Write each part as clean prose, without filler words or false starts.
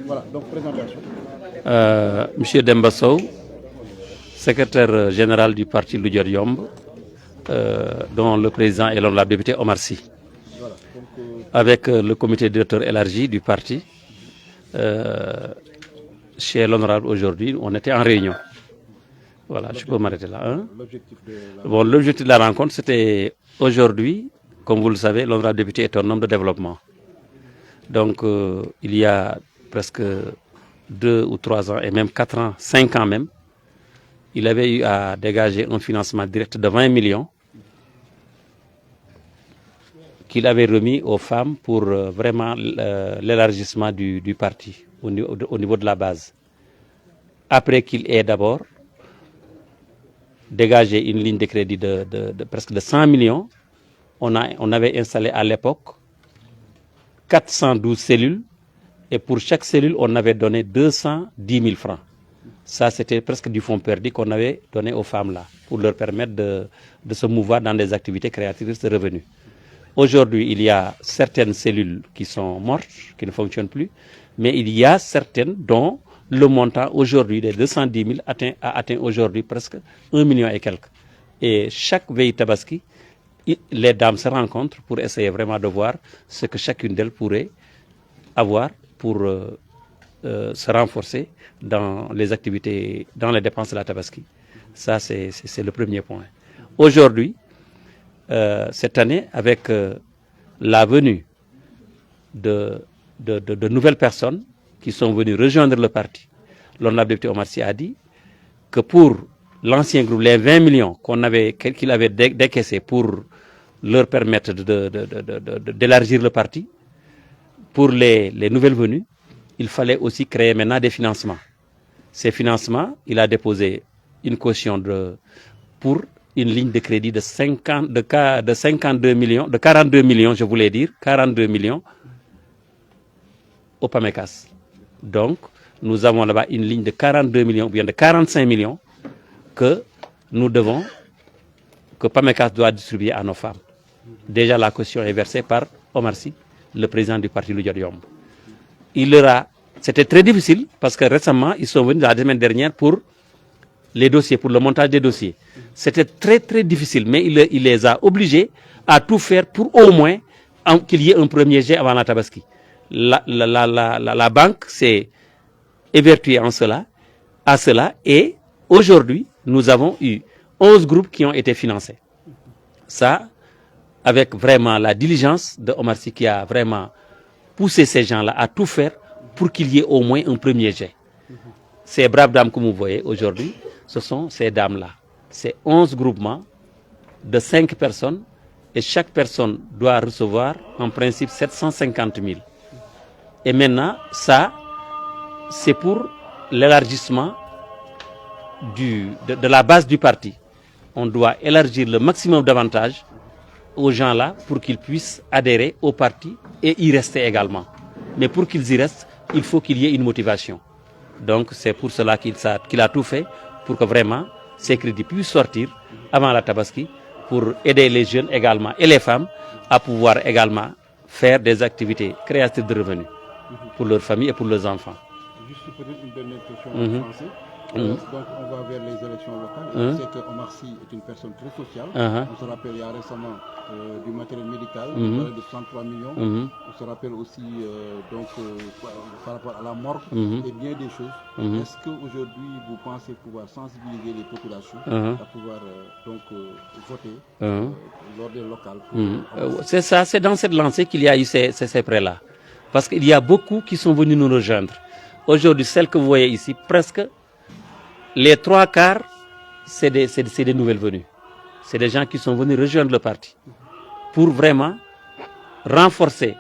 Voilà, donc présentation. Monsieur Demba Sow, secrétaire général du parti Ludior Yomb, dont le président est l'honorable député Omar Sy. Voilà, avec le comité directeur élargi du parti. Chez l'honorable aujourd'hui, on était en réunion. Voilà, je peux m'arrêter là. Hein? L'objectif de la rencontre, c'était aujourd'hui, comme vous le savez, l'honorable député est un homme de développement. Donc, il y a presque 2 ou 3 ans, et même 4 ans, 5 ans même, il avait eu à dégager un financement direct de 20 millions qu'il avait remis aux femmes pour vraiment l'élargissement du parti au niveau de la base. Après qu'il ait d'abord dégagé une ligne de crédit de presque de 100 millions, on avait installé à l'époque 412 cellules et pour chaque cellule, on avait donné 210 000 francs. Ça, c'était presque du fonds perdu qu'on avait donné aux femmes là pour leur permettre de se mouvoir dans des activités créatrices de revenus. Aujourd'hui, il y a certaines cellules qui sont mortes, qui ne fonctionnent plus, mais il y a certaines dont le montant aujourd'hui des 210 000 a atteint aujourd'hui presque 1 million et quelques. Et chaque veille Tabaski, les dames se rencontrent pour essayer vraiment de voir ce que chacune d'elles pourrait avoir pour se renforcer dans les activités, dans les dépenses de la Tabaski. Ça, c'est le premier point. Aujourd'hui, cette année, avec la venue de nouvelles personnes qui sont venues rejoindre le parti, l'honorable député Omar Sy a dit que pour l'ancien groupe, les 20 millions qu'il avait décaissés pour leur permettre d'élargir le parti, pour les nouvelles venues, il fallait aussi créer maintenant des financements. Ces financements, il a déposé une caution pour une ligne de crédit de 52 millions, de 42 millions, je voulais dire, 42 millions au PAMECAS. Donc, nous avons là-bas une ligne de 42 millions, ou bien de 45 millions que nous devons, que PAMECAS doit distribuer à nos femmes. Déjà, la caution est versée par Omar Sy, le président du parti Ludior Yomb. C'était très difficile parce que récemment, ils sont venus la semaine dernière pour les dossiers, pour le montage des dossiers. C'était très très difficile, mais il les a obligés à tout faire pour au moins qu'il y ait un premier jet avant la Tabaski. La banque s'est évertuée à cela et aujourd'hui, nous avons eu 11 groupes qui ont été financés. Ça, avec vraiment la diligence de Omar Sy qui a vraiment poussé ces gens-là à tout faire pour qu'il y ait au moins un premier jet. Ces braves dames que vous voyez aujourd'hui, ce sont ces dames-là. C'est 11 groupements de 5 personnes et chaque personne doit recevoir en principe 750 000. Et maintenant, ça, c'est pour l'élargissement de la base du parti. On doit élargir le maximum d'avantages aux gens-là pour qu'ils puissent adhérer au parti et y rester également. Mais pour qu'ils y restent, il faut qu'il y ait une motivation. Donc c'est pour cela qu'il a tout fait pour que vraiment ces crédits puissent sortir avant la Tabaski pour aider les jeunes également et les femmes à pouvoir également faire des activités créatrices de revenus pour leurs familles et pour leurs enfants. Juste peut-être une dernière question en français. Donc on va vers les élections locales. On sait que Omar Sy est une personne très sociale. On se rappelle il y a récemment du matériel médical, de 63 millions. On se rappelle aussi par rapport à la morgue et bien des choses. Est-ce qu'aujourd'hui vous pensez pouvoir sensibiliser les populations à pouvoir voter lors des locales? C'est ça, c'est dans cette lancée qu'il y a eu ces prêts-là. Parce qu'il y a beaucoup qui sont venus nous rejoindre. Aujourd'hui, celles que vous voyez ici, presque les 3 quarts, c'est des nouvelles venues. C'est des gens qui sont venus rejoindre le parti pour vraiment renforcer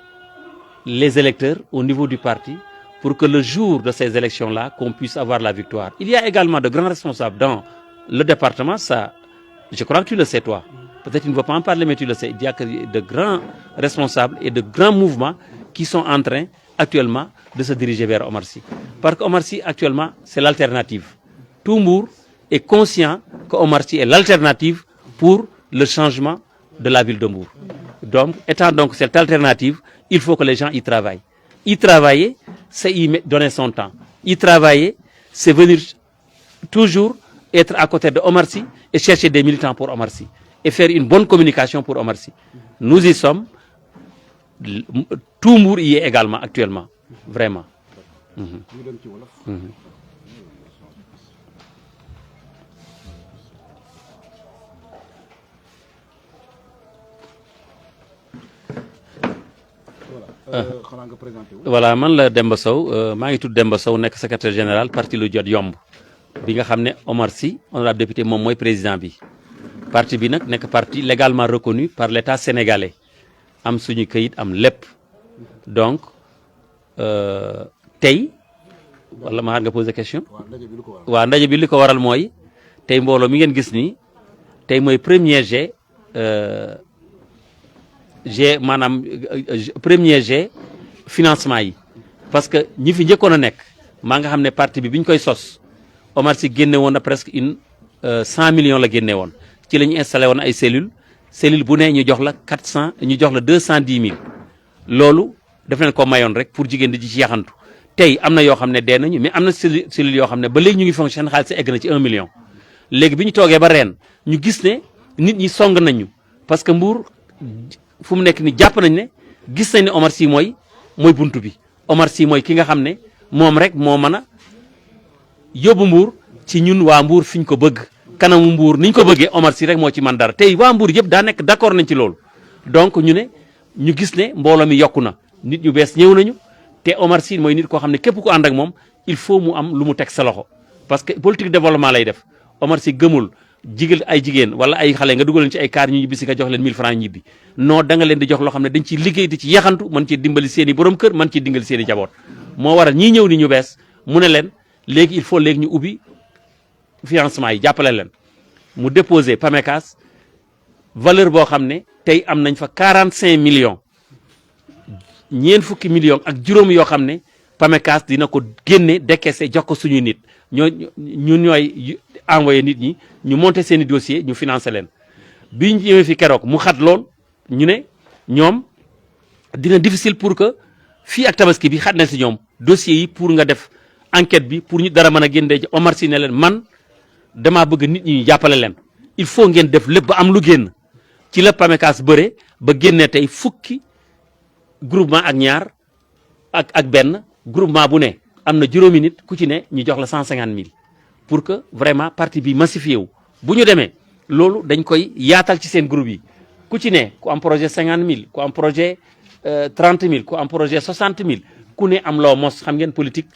les électeurs au niveau du parti pour que le jour de ces élections-là, qu'on puisse avoir la victoire. Il y a également de grands responsables dans le département, ça, je crois que tu le sais toi. Peut-être tu ne vas pas en parler, mais tu le sais. Il y a de grands responsables et de grands mouvements qui sont en train actuellement de se diriger vers Omar Sy. Parce qu'Omar Sy actuellement, c'est l'alternative. Tout Mbour est conscient qu'Omar Sy est l'alternative pour le changement de la ville de Mbour. Donc, étant donc cette alternative, il faut que les gens y travaillent. Y travailler, c'est y donner son temps. Y travailler, c'est venir toujours être à côté de Omar Sy et chercher des militants pour Omar Sy et faire une bonne communication pour Omar Sy. Nous y sommes. Tout Mbour y est également actuellement. Vraiment. Voilà, man la Demba Sow maa ngi tudd Demba Sow nekk secrétaire général parti lu jot yomb bi nga xam ne Omar Sy honorable député moom mooy président bi. Parti bi nag nekk parti légalement reconnu par l'État sénégalais am suñu këyit am lépp donc tey wala ma nga poser question. waaw ndaje bi li ko waral mooy tey mbooloo mi ngeen gis nii tey mooy premier maanaam premier G financement yi parce que ñi fi njëkkoon a nekk maa nga xam ne parti bi ñu koy sos Omar Sy génne woon na presque 100 millions la génne woon ci la ñu installé woon ay cellule bu ne ñu jox la 400 ñu jox la 210 000 loolu def nañ ko mayoon rek pour jigéen di ci yaxantu tey am na yoo xam ne dee nañu mais am na cellule yoo xam ne ba léegi ñu ngi fonctionné xaalis egg na ci 1 million léegi bi ñu toogee ba ren ñu gis ne nit ñi song nañu parce que Mbour fu mu nekk ni jàpp nañ ne gis nañ ne Omar Sy mooy buntu bi Omar Sy mooy ki nga xam ne moom rek moo mën a yóbbu Mbour ci ñun waa Mbour fi ñu ko bëgg kanamu Mbour ni ñu ko bëggee Omar Sy rek moo ci man dara tey waa Mbour yëpp daa nekk d'accord nañ ci loolu donc ñu gis ne mbooloo mi yokku na nit ñu bees ñëw nañu te Omar Sy mooy nit koo xam ne képp ku ànd ak moom il faut mu am lu mu teg sa loxo parce que politique développement lay def Omar Sy gëmul ay jigéen wala ay xale nga dugal leen ci ay kaar ñu ñibbi si nga jox leen 1000 francs ñibbi non da nga leen di jox loo xam ne dañ ciy liggéey di ci yaxantu mën ci dimbali seen i borom kër mën ci dimbali seen i jaboot moo waral ñii ñëw ni ñu bees mu ne leen léegi il faut léegi ñu ubbi financement yi jàppale leen mu déposé PAMECAS valeur boo xam ne tey am nañ fa 45 millions ñeent fukki millions ak juróom yoo xam ne PAMECAS dina ko génne décaissé jox ko suñu nit ñun ñooy envoyé nit ñi ñu monter seen i dossier ñu financé leen bi ñu ñëwee fi keroog mu xat lool ñu ne ñoom dina difficile pour que fii ak tabaski bi xat na si ñoom dossiers yi pour nga def enquête bi pour ñu dara mën a génne ci Omar Sy ne leen man damaa bëgg nit ñi ñu jàppale leen il faut ngeen def lépp ba am lu génn ci la PAMECAS bëre ba génne tey fukki groupement ak ñaar ak benn groupement bu ne am na juróomi nit ku ci ne ñu jox la 150 000 pour que vraiment parti bi massifié wu bu ñu demee loolu dañ koy yaatal ci seen groupe yi ku ci ne ku am projet 50 000 ku am projet 30 000 ku am projet 60 000 ku ne am loo mos xam ngeen politique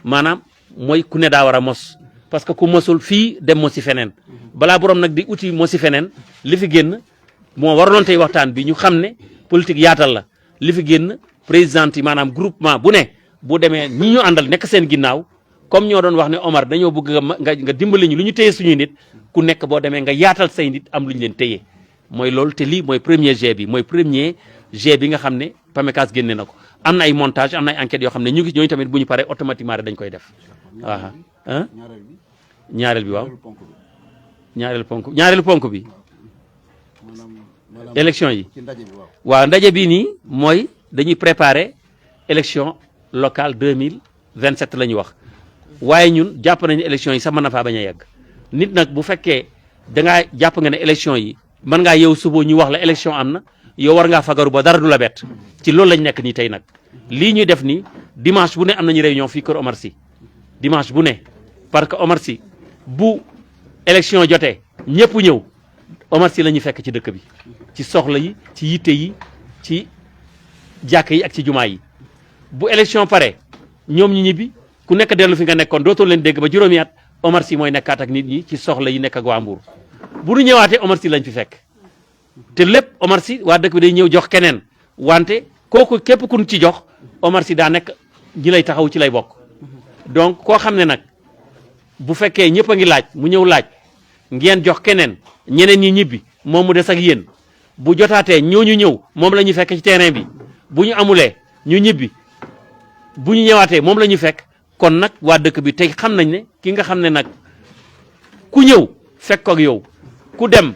maanaam mooy ku ne daa war a mos parce que ku mosul fii dem mosi feneen balaa borom nag di uti mosi feneen li fi génn moo waraloon tey waxtaan bi ñu xam ne politique yaatal la li fi génn président yi maanaam groupement bu ne bu demee ñi ñu àndal nekk seen ginnaaw comme ñoo doon wax ne Omar dañoo bëgg nga dimbali ñu lu ñu téye suñuy nit ku nekk boo demee nga yaatal say nit am lu ñu leen téye mooy loolu te lii mooy premier G bi mooy premier G bi nga xam ne PAMECAS génne na ko am na ay montage am na ay enquêtes yoo xam ne ñu ngi ñooñu tamit bu ñu paree automatiquement rek dañ koy def waaw ñaareel bi waaw ñaareelu ponk bi élection yi waaw ndaje bii nii mooy dañuy préparer élection locale 2027 la ñu wax waaye ñun jàpp nañu élection yi sax mën na faa bañ a yegg nit nag bu fekkee dangaa jàpp nga ne élection yi mën ngaa yow suba ñu wax la élection am na yow war ngaa fagaru ba dara du la bett ci loolu lañ nekk nii tey nag lii ñuy def nii dimanche bu ne am nañu réunion fii kër Omar Sy dimanche bu ne parce que Omar Sy bu élection jotee ñëpp ñëw Omar Sy la ñuy fekk ci dëkk bi ci soxla yi ci yitte yi ci jàkk yi ak ci jumaa yi bu élection pare ñoom ñi ñibbi ku nekk dellu fi nga nekkoon dootoo leen dégg ba juróomi at Omar Sy mooy nekkaat ak nit ñi ci soxla yi nekk ak waa Mbour bu ñu ñëwaatee Omar Sy lañ fi fekk te lépp Omar Sy waa dëkk bi day ñëw jox keneen wante kooku képp kun ci jox Omar Sy daa nekk ñi lay taxaw ci lay bokk donc koo xam ne nag bu fekkee ñëpp a ngi laaj mu ñëw laaj ngeen jox keneen ñeneen ñi ñibbi moom mu des ak yéen bu jotaatee ñooñu ñëw moom la ñuy fekk ci terrain bi bu ñu amulee ñu ñibbi bu ñu ñëwaatee moom la ñuy fekk kon nag waa dëkk bi tey xam nañ ne ki nga xam ne nag ku ñëw fekk ko ak yow ku dem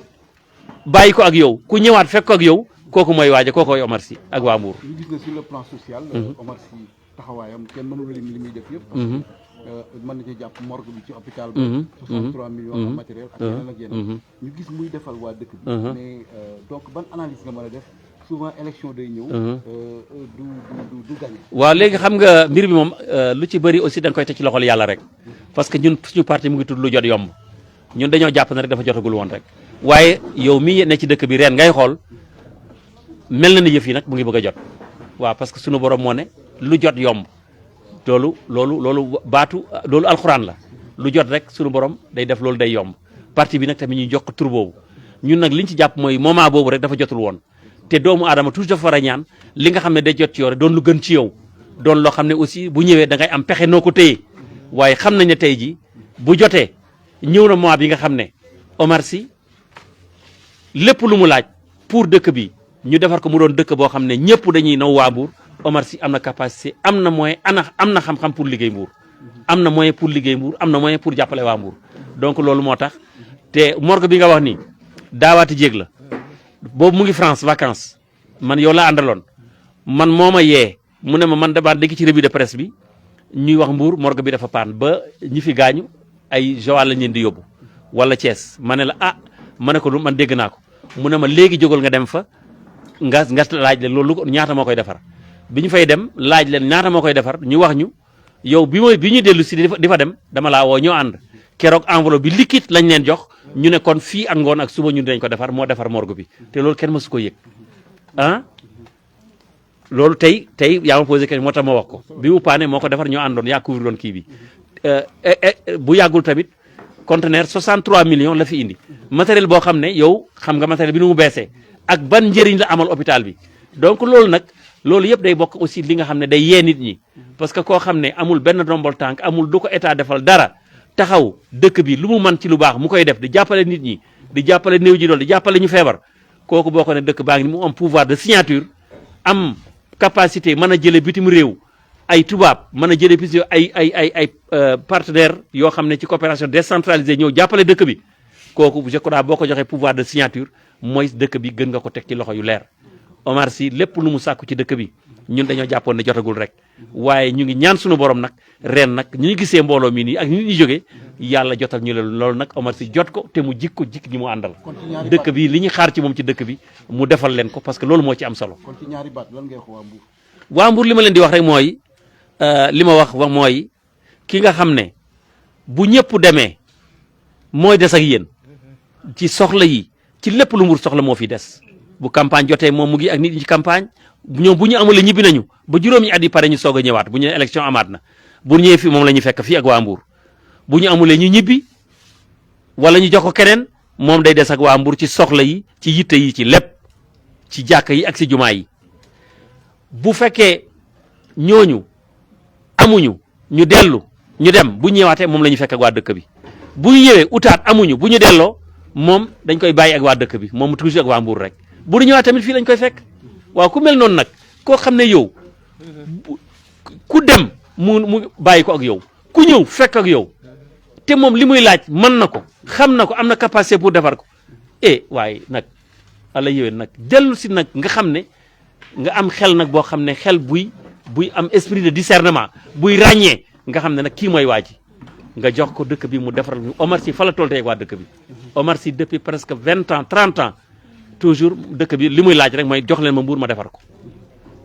bàyyi ko ak yow ku ñëwaat fekk ko ak yow kooku mooy waaja kooku mooy Omar Sy ak waa Mbour. ñu gis ne sur le plan social. Omar Sy taxawaayam kenn mënul lim li muy def yëpp. parce que mën na ci jàpp morgue bi ci hôpital bi. 63 millions en matériel ak yeneen ak yeneen. ñu gis muy defal waa dëkk bi. mais donc ban analyse nga mën a def souvent élection day ñëw. du gagné. waaw léegi xam nga mbir bi moom lu ci bëri aussi da nga koy teg ci loxol yàlla rek parce que ñun suñu parti mu ngi tudd lu jot yomb ñun dañoo jàpp ne rek dafa jotagul woon rek waaye yow mii ne ci dëkk bi ren ngay xool mel na ni yëf yi nag mu ngi bëgg a jot waaw parce que suñu borom moo ne lu jot yomb loolu baatu loolu alxuraan la lu jot rek suñu borom day def loolu day yomb parti bi nag tamit ñuy jox tur boobu ñun nag liñ ci jàpp mooy moment boobu rek dafa jotul woon te doomu aadama toujours dafa war a ñaan li nga xam ne day jot ci yow rek doon lu gën ci yow doon loo xam ne aussi bu ñëwee da ngay am pexe noo ko téye waaye xam nañ ne tey ji bu jotee ñëw na mois bi nga xam ne Omar Sy lépp lu mu laaj pour dëkk bi ñu defar ko mu doon dëkk boo xam ne ñëpp dañuy naw waa Mbour Omar Sy am na capacité am na moyen am na xam-xam pour liggéey Mbour am na moyen pour liggéey Mbour am na moyen pour jàppale waa Mbour donc loolu moo tax te morgue bi nga wax ni daawaati jéeg la boobu mu ngi France vacances man yow laa àndaloon man moo ma yee mu ne ma man damaa dégg ci revue de presse bi ñuy wax Mbour morgue bi dafa paan ba ñi fi gaañu ay Joal lañ leen di yóbbu wala Thiès ma ne la ah ma ne ko man dégg naa ko mu ne ma léegi jógal nga dem fa nga laaj leen loolu ñaata moo koy defar bi ñu fay dem laaj leen ñaata moo koy defar ñu wax ñu yow bi ñu dellu si di fa dem dama laa woo ñoo ànd keroog enveloppe bi liquide lañ leen jox ñu ne kon fii ak ngoon ak suba ñu dinañ ko defar moo defar morgue bi te loolu kenn mësu ko yëg ah loolu tey yaa ma posé question moo tax ma wax ko bi mu paane moo ko defar ñoo àndoon yaa couvrir doon kii bi bu yàggul tamit conteneur 63 millions la fi indi matériel boo xam ne yow xam nga matériel bi nu mu beesee ak ban njëriñ la amal hôpital bi donc loolu nag loolu yëpp day bokk aussi li nga xam ne day yee nit ñi parce que koo xam ne amul benn ndombol tànk amul du ko état defal dara taxaw dëkk bi lu mu man ci lu baax mu koy def di jàppale nit ñi di jàppale néew ji dool di jàppale ñu feebar kooku boo ko ne dëkk baa ngi mu am pouvoir de signature am capacité mën a jële bitim réew ay tubaab mën a jële bis ay partenaires yoo xam ne ci coopération décentralisée ñëw jàppale dëkk bi kooku je crois boo ko joxee pouvoir de signature mooy dëkk bi gën nga ko teg ci loxo yu leer Omar Sy lépp lu mu sàkku ci dëkk bi ñun dañoo jàppoon ne jotagul rek waaye ñu ngi ñaan suñu borom nag ren nag ñu gisee mbooloo mi nii ak nit ñi jógee yàlla jotal ñu leen loolu nag Omar Sy jot ko te mu jik ñi mu àndal dëkk bi li ñu xaar ci moom ci dëkk bi mu defal leen ko parce que loolu moo ci am solo. kon ci ñaari baat lan ngay wax waa Mbour. waa Mbour li ma leen di wax rek mooy li ma wax mooy ki nga xam ne bu ñëpp demee mooy des ak yéen ci soxla yi ci lépp lu Mbour soxla moo fi des bu campagne jotee moom mu ngi ak nit ñi ci campagne ñoom bu ñu amulee ñibbi nañu ba juróomi at yi pare ñu soog a ñëwaat bu ñu ne élection amaat na bu ñëwee fii moom la ñu fekk fii ak waa Mbour bu ñu amulee ñu ñibbi wala ñu jox ko keneen moom day des ak waa Mbour ci soxla yi ci yitte yi ci lépp ci jàkk yi ak si jumaa yi bu fekkee ñooñu amuñu ñu dellu ñu dem bu ñëwaatee moom la ñu fekk ak waa dëkk bi bu ñu ñëwee utaat amuñu bu ñu delloo moom dañ koy bàyyi ak waa dëkk bi moom toujours ak waa Mbour rek bu ñu ñëwaat tamit fii lañ koy fekk waaw ku mel noonu nag koo xam ne yow ku dem mu bàyyi ko ak yow ku ñëw fekk ak yow te moom li muy laaj mën na ko xam na ko am na capacité pour defar ko waaye nag ala yowén nag dellu si nag nga xam ne nga am xel nag boo xam ne xel buy am esprit de discernement buy ràññee nga xam ne nag kii mooy waa ji nga jox ko dëkk bi mu defaral ñu Omar Sy fa la toll tey waa dëkk bi Omar Sy depuis presque 20 ans 30 ans toujours dëkk bi li muy laaj rek mooy jox leen ma Mbour ma defar ko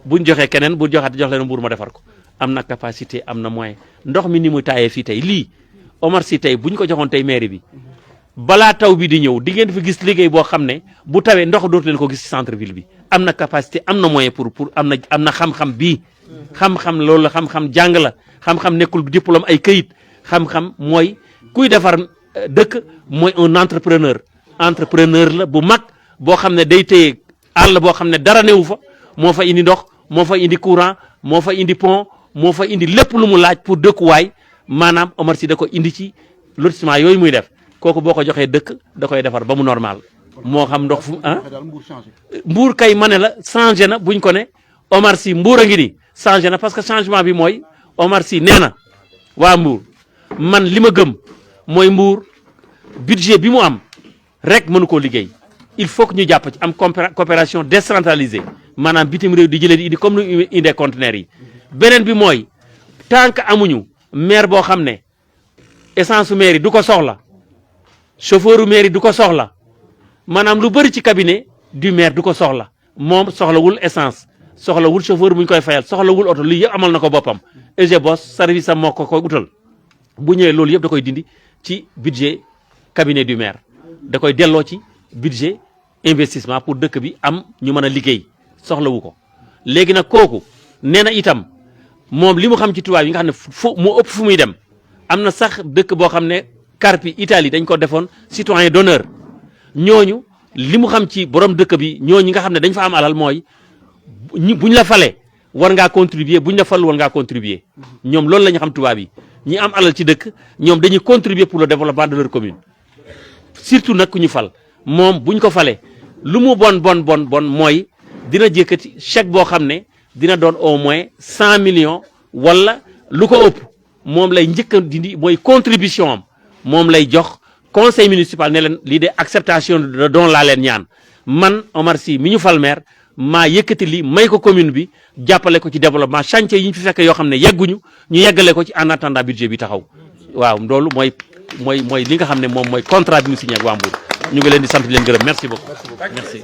buñ joxee keneen bu joxaat jox leen ma Mbour ma defar ko am na capacité am na moyen ndox mi ni muy taayee fii tey lii Omar Sy tey buñ ko joxoon tey mairie bi balaa taw bi di ñëw di ngeen fi gis liggéey boo xam ne bu tawee ndox dootu leen ko gis ci centre ville bi am na capacité am na moyen pour am na xam-xam bii xam-xam loolu la xam-xam jàng la xam-xam nekkul diplôme ay këyit xam-xam mooy kuy defar dëkk mooy un entrepreneur la bu mag boo xam ne day téye àll boo xam ne dara newu fa moo fa indi ndox moo fa indi courant moo fa indi pont moo fa indi lépp lu mu laaj pour dëkkuwaay maanaam Omar Sy da ko indi ci lotissement yooyu muy def kooku boo ko joxee dëkk da koy defar ba mu normal moo xam ndox fu Mbour kay ma ne la changé na buñ ko ne Omar Sy Mbour a ngi nii changé na parce que changement bi mooy Omar Sy nee na waa Mbour man li ma gëm mooy Mbour budget bi mu am rek mënu koo liggéey il faut que ñu jàpp ci am coopération décentralisée maanaam bitim réew di jëlee di indi comme nu indee conteneurs yi beneen bi mooy tant que amuñu maire boo xam ne essence su maire yi du ko soxla chauffeur u maire yi du ko soxla maanaam lu bëri ci cabinet du maire du ko soxla moom soxlawul essence soxlawul chauffeur bu ñu koy fayal soxlawul oto lii yëpp amal na ko boppam EGBOS service am moo ko koy utal bu ñëwee loolu yëpp da koy dindi ci budget cabinet du maire da koy delloo ci budget investissement pour dëkk bi am ñu mën a liggéey soxlawu ko léegi nag kooku nee na itam moom li mu xam ci tubaab yi nga xam ne fu mu ëpp fu muy dem am na sax dëkk boo xam ne Carpi Italie dañ ko defoon citoyen d'honneur ñooñu li mu xam ci borom dëkk bi ñooñu nga xam ne dañ fa am alal mooy buñ la falee war ngaa contribuer buñ la fal war ngaa contribuer ñoom loolu la ñu xam tubaab yi ñi am alal ci dëkk ñoom dañuy contribuer pour le développement de leur commune surtout nag ku ñu fal moom buñ ko falee lu mu bon mooy dina jëkkati chèque boo xam ne dina doon au moins 100 millions wala lu ko ëpp moom lay njëkk a dindi mooy contribution am moom lay jox conseil municipal ne leen lii de acceptation de don laa leen ñaan man Omar Sy mi ñu fal maire maa yëkkati li may ko commune bi jàppale ko ci développement chantier yi ñu fi fekk yoo xam ne yegguñu ñu yeggale ko ci en attendant budget bi taxaw waaw loolu mooy li nga xam ne moom mooy contrat bi mu signé ak waa Mbour ñu ngi leen di sant di leen gërëm merci beaucoup merci.